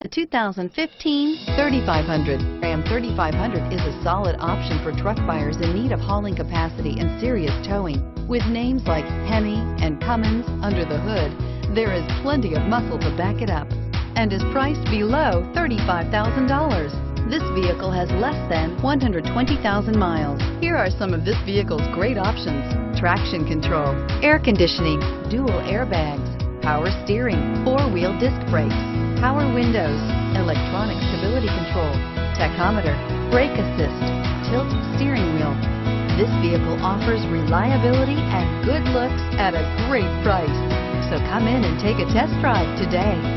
The 2015 3500. Ram 3500 is a solid option for truck buyers in need of hauling capacity and serious towing. With names like Hemi and Cummins under the hood, there is plenty of muscle to back it up and is priced below $35,000. This vehicle has less than 120,000 miles. Here are some of this vehicle's great options: traction control, air conditioning, dual airbags, power steering, four-wheel disc brakes, power windows, electronic stability control, tachometer, brake assist, tilt steering wheel. This vehicle offers reliability and good looks at a great price. So come in and take a test drive today.